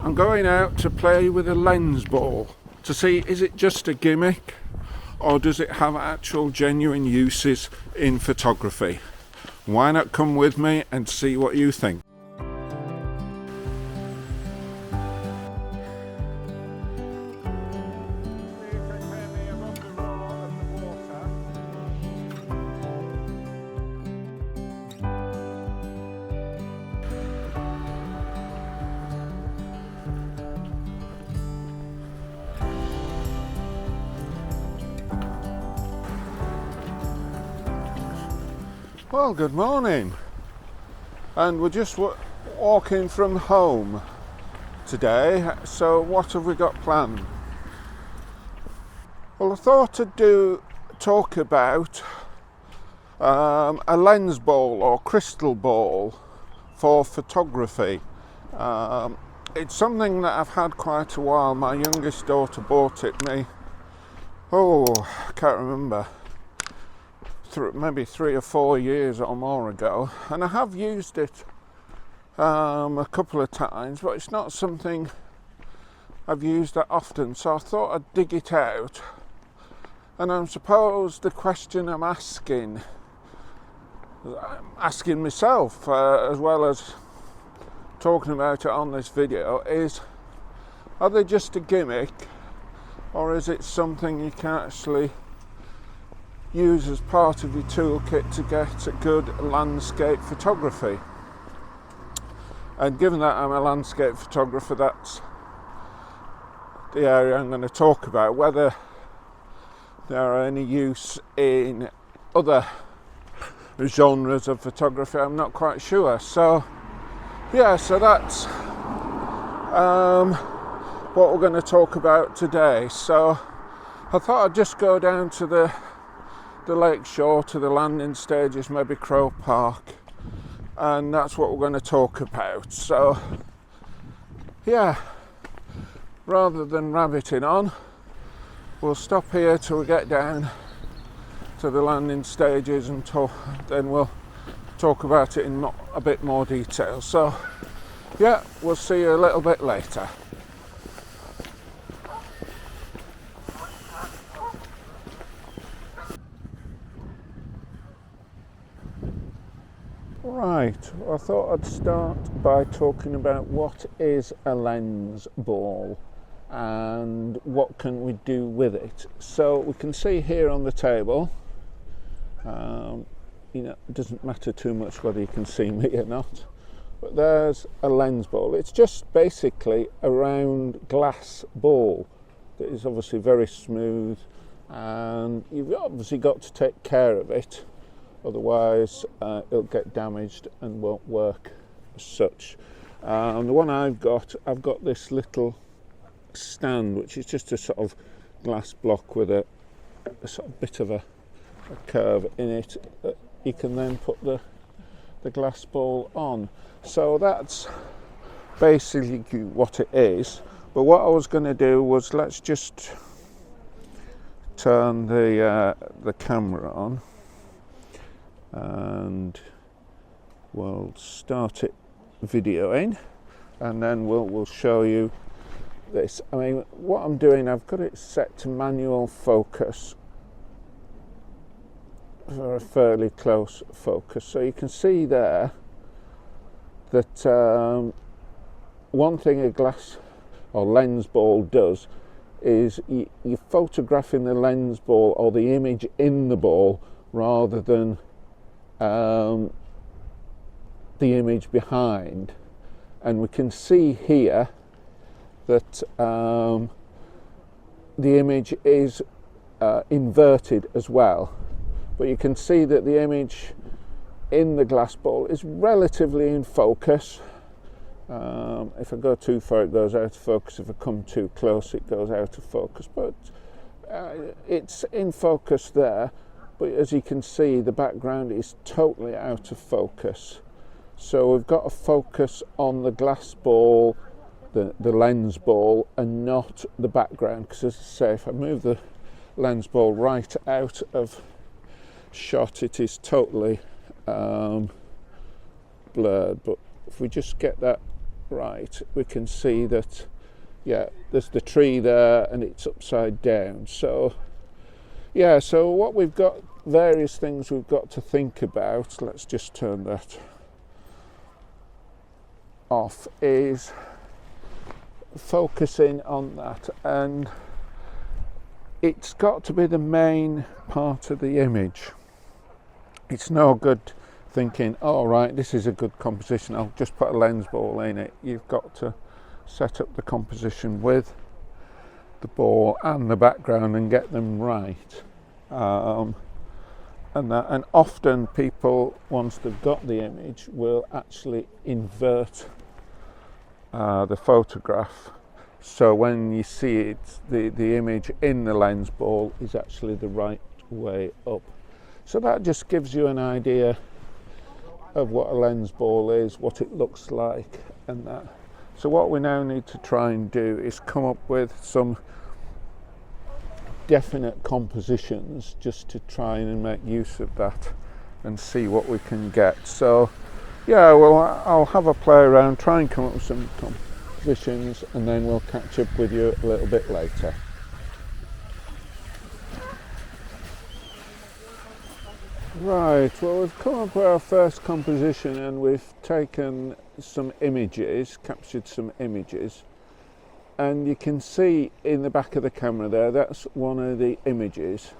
I'm going out to play with a Lensball to see, is it just a gimmick or does it have actual genuine uses in photography? Why not come with me and see what you think? Well, good morning, and we're just walking from home today. So what have we got planned? Well, I thought I'd talk about a lens ball or crystal ball for photography. It's something that I've had quite a while. My youngest daughter bought it me, I can't remember, maybe 3 or 4 years or more ago, and I have used it a couple of times, but it's not something I've used that often, so I thought I'd dig it out. And I suppose the question I'm asking myself, as well as talking about it on this video, is, are they just a gimmick, or is it something you can actually use as part of your toolkit to get a good landscape photography? And given that I'm a landscape photographer, that's the area I'm going to talk about. Whether there are any use in other genres of photography, I'm not quite sure. So that's what we're going to talk about today. So I thought I'd just go down to the lake shore, to the landing stages, maybe Crow Park, and that's what we're going to talk about. So rather than rabbiting on, we'll stop here till we get down to the landing stages and then we'll talk about it in a bit more detail. So we'll see you a little bit later. Right, I thought I'd start by talking about what is a lens ball and what can we do with it. So we can see here on the table, it doesn't matter too much whether you can see me or not, but there's a lens ball. It's just basically a round glass ball that is obviously very smooth, and you've obviously got to take care of it. Otherwise it'll get damaged and won't work as such. The one I've got this little stand, which is just a sort of glass block with a sort of bit of a curve in it that you can then put the glass ball on. So that's basically what it is. But what I was going to do was, let's just turn the camera on and we'll start it videoing, and then we'll show you this. I mean, what I'm doing, I've got it set to manual focus for a fairly close focus, so you can see there that one thing a glass or lens ball does is you're photographing the lens ball or the image in the ball rather than the image behind. And we can see here that the image is inverted as well, but you can see that the image in the glass ball is relatively in focus. If I go too far, it goes out of focus. If I come too close, it goes out of focus, but it's in focus there. But as you can see, the background is totally out of focus. So we've got to focus on the glass ball, the lens ball, and not the background, because as I say, if I move the lens ball right out of shot, it is totally blurred. But if we just get that right, we can see that, yeah, there's the tree there and it's upside down. So yeah, so what we've got, various things we've got to think about, let's just turn that off, is focusing on that, and it's got to be the main part of the image. It's no good thinking, oh right, this is a good composition, I'll just put a lens ball in it. You've got to set up the composition with the ball and the background and get them right. And often people, once they've got the image, will actually invert the photograph, so when you see it, the image in the lens ball is actually the right way up. So that just gives you an idea of what a lens ball is, what it looks like, and that. So what we now need to try and do is come up with some definite compositions just to try and make use of that and see what we can get. So yeah, well, I'll have a play around, try and come up with some compositions, and then we'll catch up with you a little bit later. Right, well, we've come up with our first composition and we've taken some images, captured some images, and you can see in the back of the camera there, that's one of the images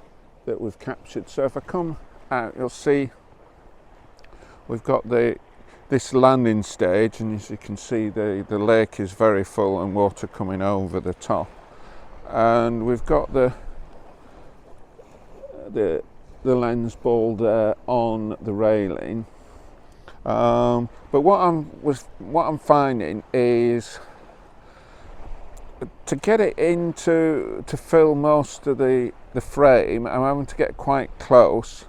that we've captured. So if I come out, you'll see we've got this landing stage, and as you can see the lake is very full and water coming over the top, and we've got the lens ball there on the railing. But what I'm finding is to get it to fill most of the frame, I'm having to get quite close,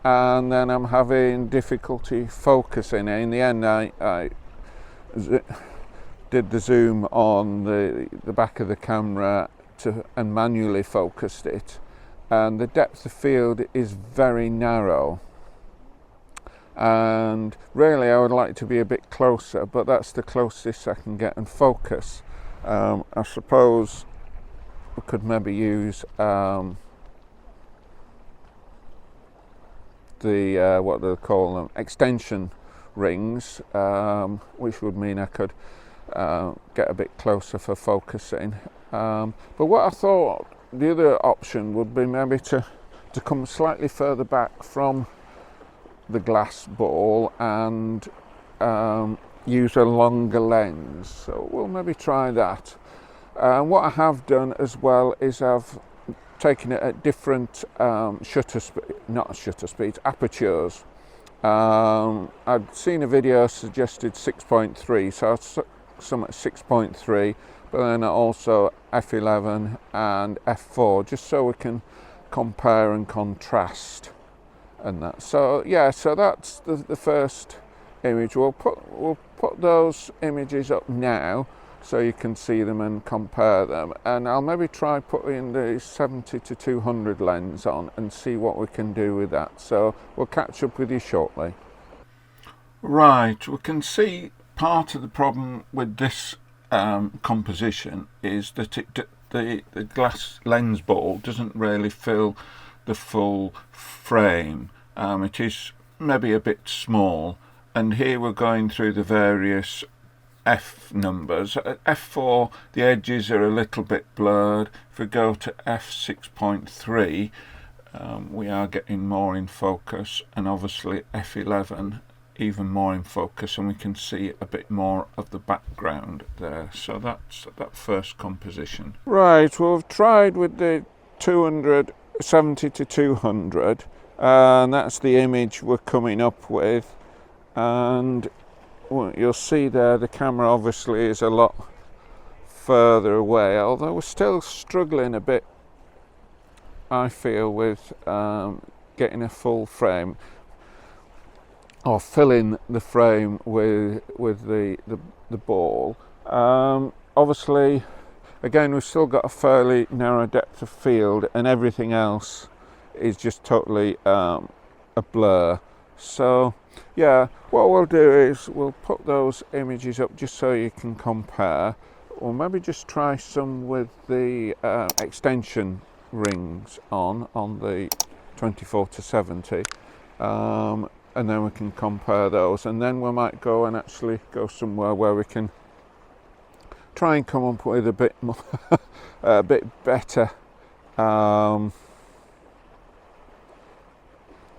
and then I'm having difficulty focusing. In the end, I did the zoom on the back of the camera and manually focused it, and the depth of field is very narrow, and really I would like to be a bit closer, but that's the closest I can get and focus. I suppose we could maybe use what do they call them, extension rings, which would mean I could get a bit closer for focusing. But what I thought the other option would be maybe to come slightly further back from the glass ball and use a longer lens. So we'll maybe try that. What I have done as well is I've taken it at different apertures. I'd seen a video suggested 6.3, so I took some at 6.3, but then also f11 and f4, just so we can compare and contrast and that. So yeah, so that's the first image. We'll put those images up now so you can see them and compare them, and I'll maybe try putting the 70 to 200 lens on and see what we can do with that. So we'll catch up with you shortly. Right, we can see part of the problem with this composition is that the glass lens ball doesn't really fill the full frame. It is maybe a bit small, and here we're going through the various F numbers. At F4 the edges are a little bit blurred. If we go to F6.3 we are getting more in focus, and obviously F11 even more in focus, and we can see a bit more of the background there. So that's that first composition. Right, well, we've tried with the 70 to 200, and that's the image we're coming up with, and you'll see there the camera obviously is a lot further away, although we're still struggling a bit, I feel, with getting a full frame or filling the frame with the ball. Obviously, again, we've still got a fairly narrow depth of field, and everything else is just totally a blur. So yeah, what we'll do is we'll put those images up just so you can compare. Or maybe just try some with the extension rings on the 24-70, and then we can compare those, and then we might go and actually go somewhere where we can try and come up with a bit more a bit better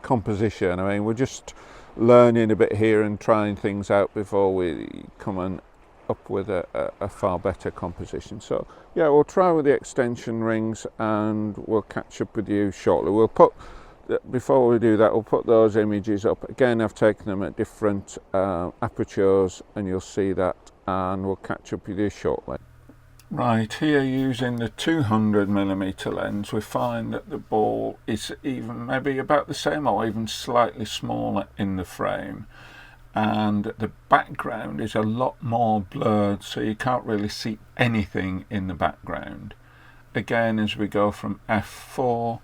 composition. I mean, we're just learning a bit here and trying things out before we come and up with a far better composition. So yeah, we'll try with the extension rings and we'll catch up with you shortly. We'll put, before we do that, we'll put those images up. Again, I've taken them at different apertures and you'll see that, and we'll catch up with you shortly. Right, here using the 200mm lens, we find that the ball is even maybe about the same or even slightly smaller in the frame, and the background is a lot more blurred, so you can't really see anything in the background. Again, as we go from f4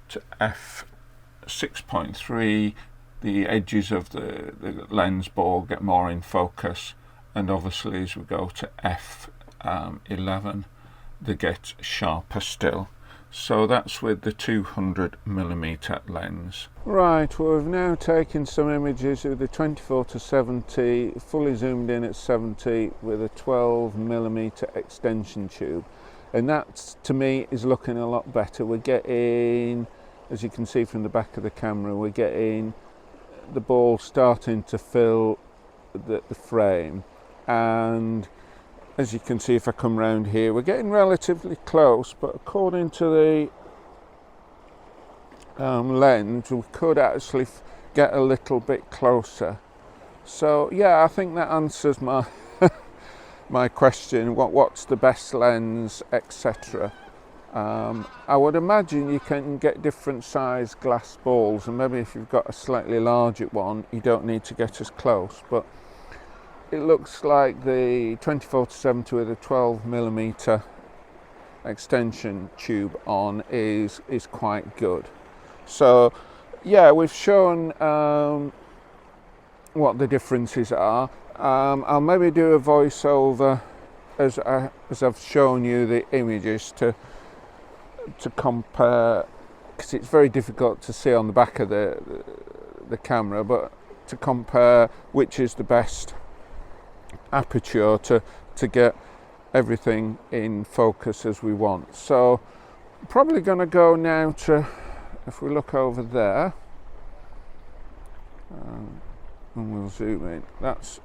to f6.3, the edges of the lens ball get more in focus, and obviously as we go to f11 they get sharper still. So that's with the 200mm lens. Right, well, we've now taken some images with the 24-70, fully zoomed in at 70 with a 12mm extension tube, and that to me is looking a lot better. We're getting, as you can see from the back of the camera, we're getting the ball starting to fill the frame, and as you can see, if I come round here, we're getting relatively close, but according to the lens, we could actually get a little bit closer. So yeah, I think that answers my my question, what's the best lens, etc. I would imagine you can get different size glass balls, and maybe if you've got a slightly larger one, you don't need to get as close, but it looks like the 24-70 with a 12mm extension tube on is quite good. So yeah, we've shown what the differences are. I'll maybe do a voiceover as I've shown you the images to compare, because it's very difficult to see on the back of the camera, but to compare which is the best aperture to get everything in focus as we want. So probably going to go now to, if we look over there, and we'll zoom in, that's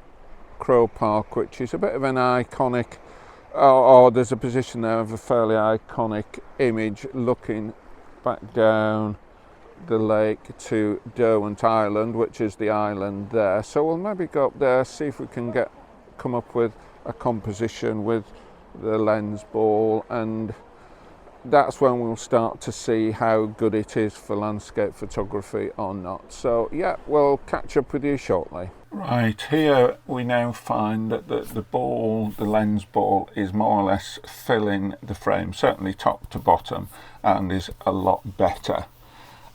Crow Park, which is a bit of an iconic, or there's a position there of a fairly iconic image looking back down the lake to Derwent Island, which is the island there. So we'll maybe go up there, see if we can come up with a composition with the lens ball, and that's when we'll start to see how good it is for landscape photography or not. So yeah, we'll catch up with you shortly. Right, here we now find that the lens ball is more or less filling the frame, certainly top to bottom, and is a lot better.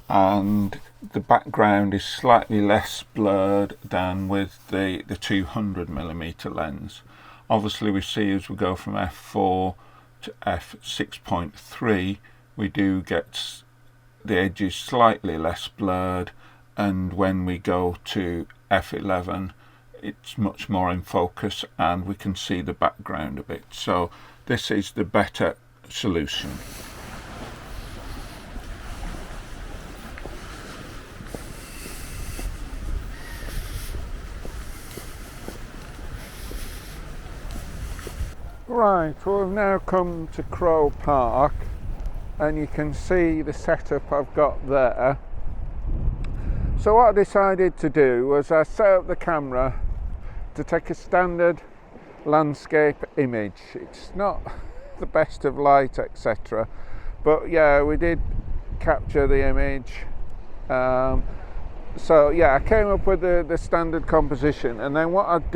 And the background is slightly less blurred than with the 200mm lens. Obviously we see as we go from f4 to f6.3 we do get the edges slightly less blurred, and when we go to f11 it's much more in focus and we can see the background a bit. So this is the better solution. Right, well, we've now come to Crow Park and you can see the setup I've got there. So what I decided to do was I set up the camera to take a standard landscape image. It's not the best of light, etc., but yeah, we did capture the image. So yeah, I came up with the standard composition, and then what I've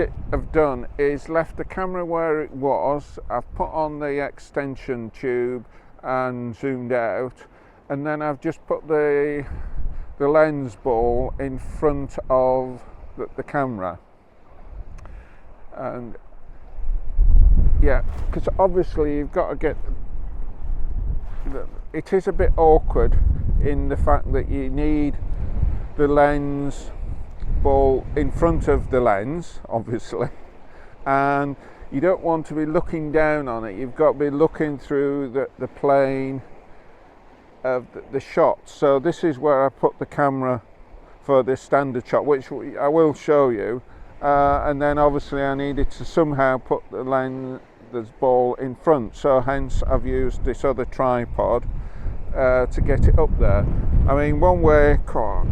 done is left the camera where it was. I've put on the extension tube and zoomed out, and then I've just put the the lens ball in front of the camera. And yeah, because obviously you've got to get, it is a bit awkward in the fact that you need the lens ball in front of the lens, obviously, and you don't want to be looking down on it. You've got to be looking through the plane of the shot. So this is where I put the camera for this standard shot, which I will show you, and then obviously I needed to somehow put the lens ball in front, so hence I've used this other tripod to get it up there. I mean, one way,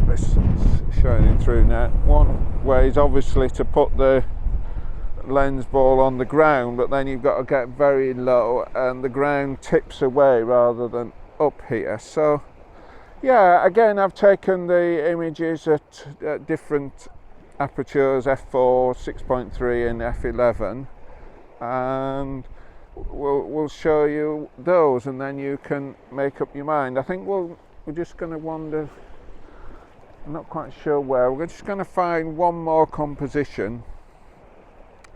this is shining through now, one way is obviously to put the lens ball on the ground, but then you've got to get very low and the ground tips away rather than up here. So yeah, again, I've taken the images at different apertures, f4, 6.3 and f11, and we'll show you those, and then you can make up your mind. I think we're just going to wander, I'm not quite sure where, we're just going to find one more composition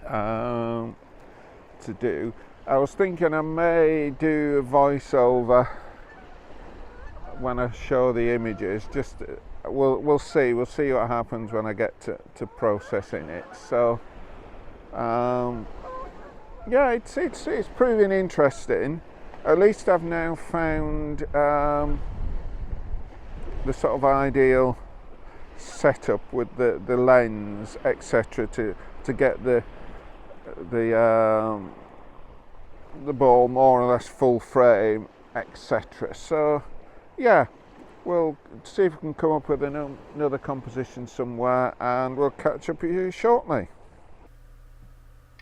to do. I was thinking I may do a voiceover when I show the images. Just we'll see what happens when I get to processing it. So yeah, it's proving interesting. At least I've now found the sort of ideal setup with the lens, etc., to get the ball more or less full frame, etc. So yeah, we'll see if we can come up with another composition somewhere, and we'll catch up with you shortly.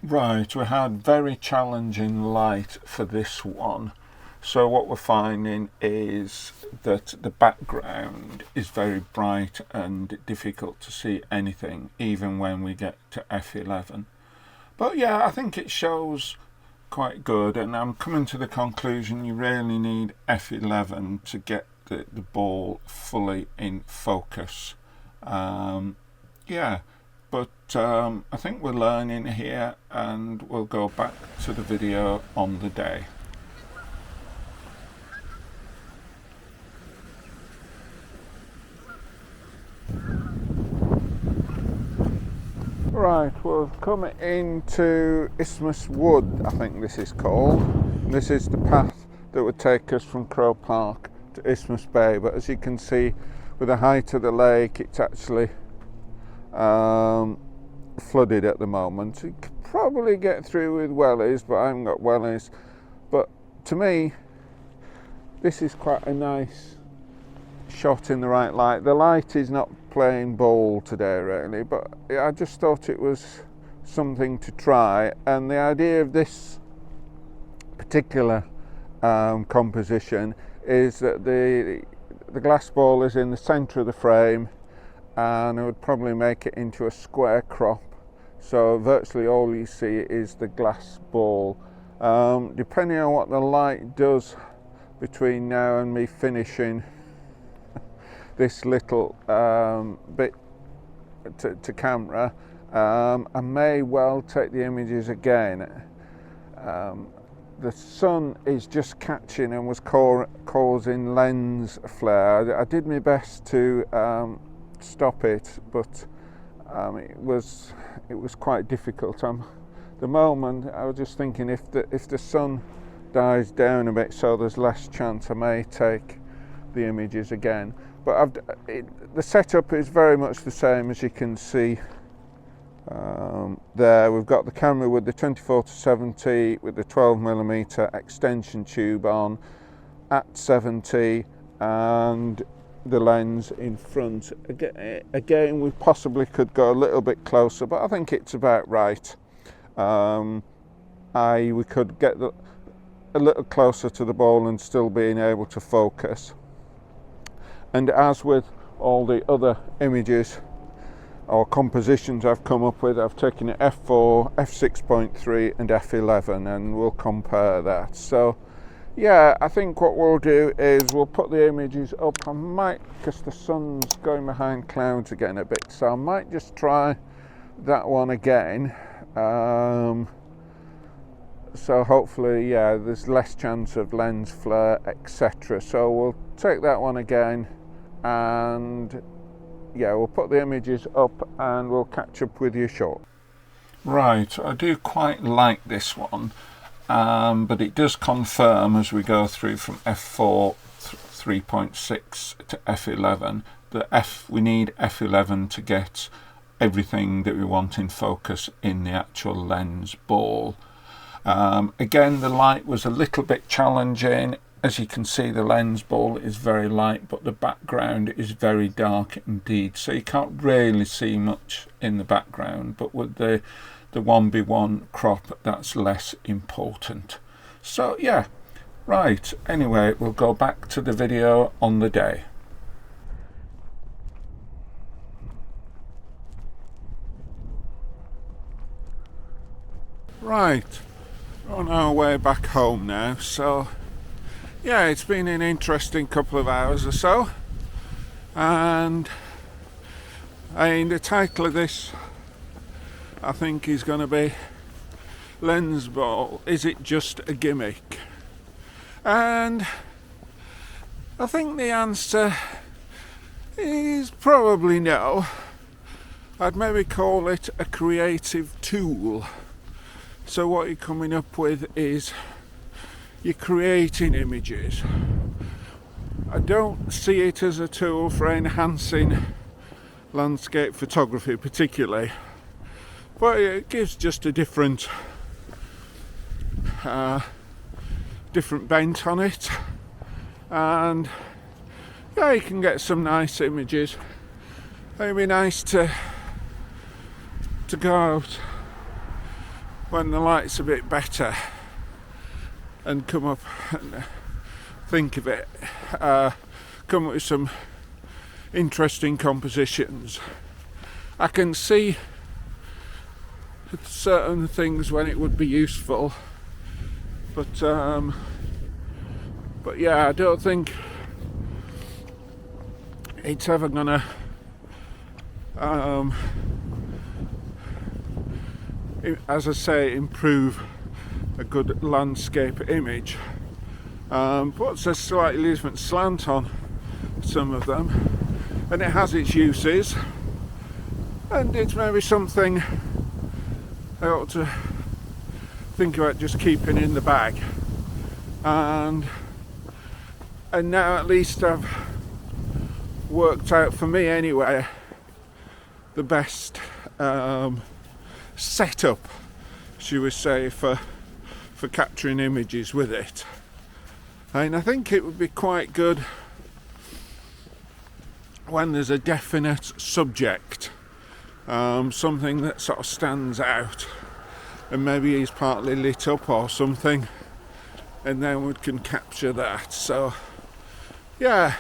Right, we had very challenging light for this one, so what we're finding is that the background is very bright and difficult to see anything, even when we get to f11. But yeah, I think it shows quite good, and I'm coming to the conclusion you really need f11 to get the ball fully in focus. Yeah, but I think we're learning here, and we'll go back to the video on the day. Right, we've come into Isthmus Wood, I think this is called. This is the path that would take us from Crow Park to Isthmus Bay, but as you can see, with the height of the lake, it's actually flooded at the moment. You could probably get through with wellies, but I haven't got wellies. But to me, this is quite a nice shot in the right light. The light is not playing ball today really, but I just thought it was something to try, and the idea of this particular composition is that the glass ball is in the centre of the frame, and I would probably make it into a square crop, so virtually all you see is the glass ball. Depending on what the light does between now and me finishing this little bit to camera, I may well take the images again. The sun is just catching and was causing lens flare. I did my best to stop it, but it was quite difficult. The moment I was just thinking, if the sun dies down a bit so there's less chance, I may take the images again. But the setup is very much the same, as you can see there. We've got the camera with the 24-70 with the 12mm extension tube on at 70, and the lens in front. Again, we possibly could go a little bit closer, but I think it's about right. We could get a little closer to the ball and still being able to focus. And as with all the other images or compositions I've come up with, I've taken it f4, f6.3 and f11, and we'll compare that. So yeah, I think what we'll do is we'll put the images up. I might, because the sun's going behind clouds again a bit, so I might just try that one again. So hopefully, yeah, there's less chance of lens flare, etc. So we'll take that one again, and yeah, we'll put the images up and we'll catch up with you shortly. Right, I do quite like this one, but it does confirm as we go through from f4 3.6 to f11 that we need f11 to get everything that we want in focus in the actual lens ball. Again, the light was a little bit challenging. As you can see, the lens ball is very light, but the background is very dark indeed, so you can't really see much in the background. But with the 1:1 crop, that's less important. So yeah, right, anyway, we'll go back to the video on the day. Right, on our way back home now. So yeah, it's been an interesting couple of hours or so, and the title of this, I think, is going to be Lensball, is it just a gimmick? And I think the answer is probably no. I'd maybe call it a creative tool. So what you're coming up with is you're creating images. I don't see it as a tool for enhancing landscape photography particularly, but it gives just a different bent on it, and yeah, you can get some nice images. It'd be nice to go out when the light's a bit better and come up and think of it, come up with some interesting compositions. I can see certain things when it would be useful, but yeah, I don't think it's ever gonna as I say, improve a good landscape image. Puts a slightly different slant on some of them, and it has its uses, and it's maybe something I ought to think about just keeping in the bag. And now at least I've worked out, for me anyway, the best setup, should we say, for capturing images with it. And I think it would be quite good when there's a definite subject, something that sort of stands out, and maybe is partly lit up or something, and then we can capture that. So yeah,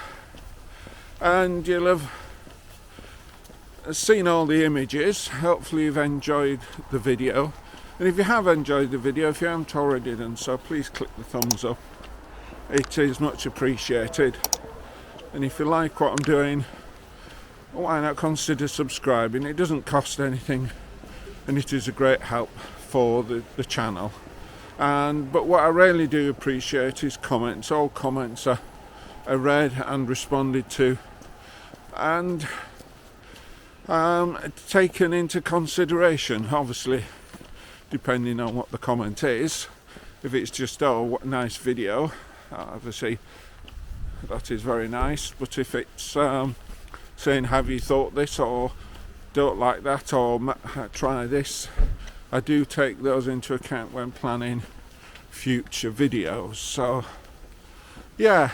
and you'll have seen all the images. Hopefully you've enjoyed the video, and if you have enjoyed the video, if you haven't already done so, please click the thumbs up. It is much appreciated, and if you like what I'm doing, why not consider subscribing? It doesn't cost anything, and it is a great help for the channel. But what I really do appreciate is comments. All comments are read and responded to, and taken into consideration, obviously depending on what the comment is. If it's just, oh, what a nice video, obviously that is very nice, but if it's saying, have you thought this, or don't like that, or try this, I do take those into account when planning future videos. So yeah,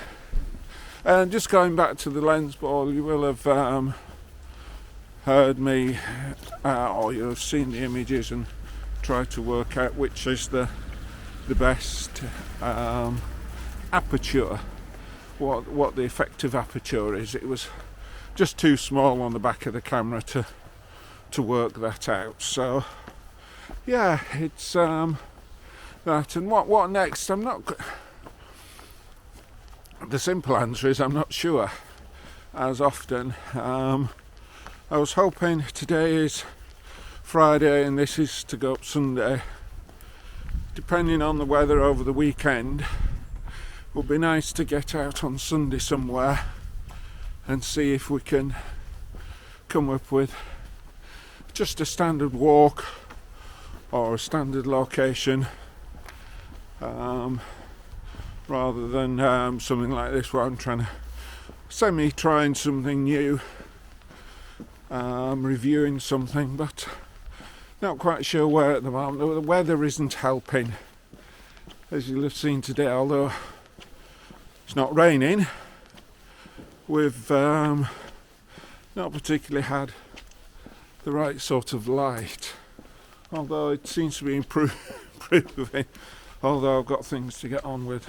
and just going back to the Lensball, you will have heard me, or you'll have seen the images and try to work out which is the best aperture, what the effective aperture is. It was just too small on the back of the camera to work that out. So yeah, it's that. And what next? I'm not The simple answer is I'm not sure, as often. I was hoping today is Friday and this is to go up Sunday. Depending on the weather over the weekend, it would be nice to get out on Sunday somewhere and see if we can come up with just a standard walk or a standard location, rather than something like this where I'm trying to trying something new, reviewing something, but not quite sure where at the moment. The weather isn't helping, as you'll have seen today. Although it's not raining, we've not particularly had the right sort of light, although it seems to be improving, although I've got things to get on with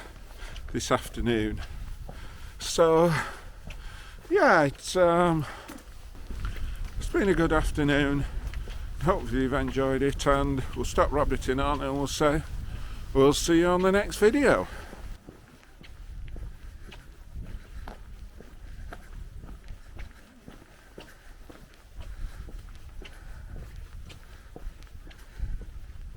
this afternoon. So yeah, it's been a good afternoon. Hopefully you've enjoyed it, and we'll stop rabbiting on and we'll see you on the next video.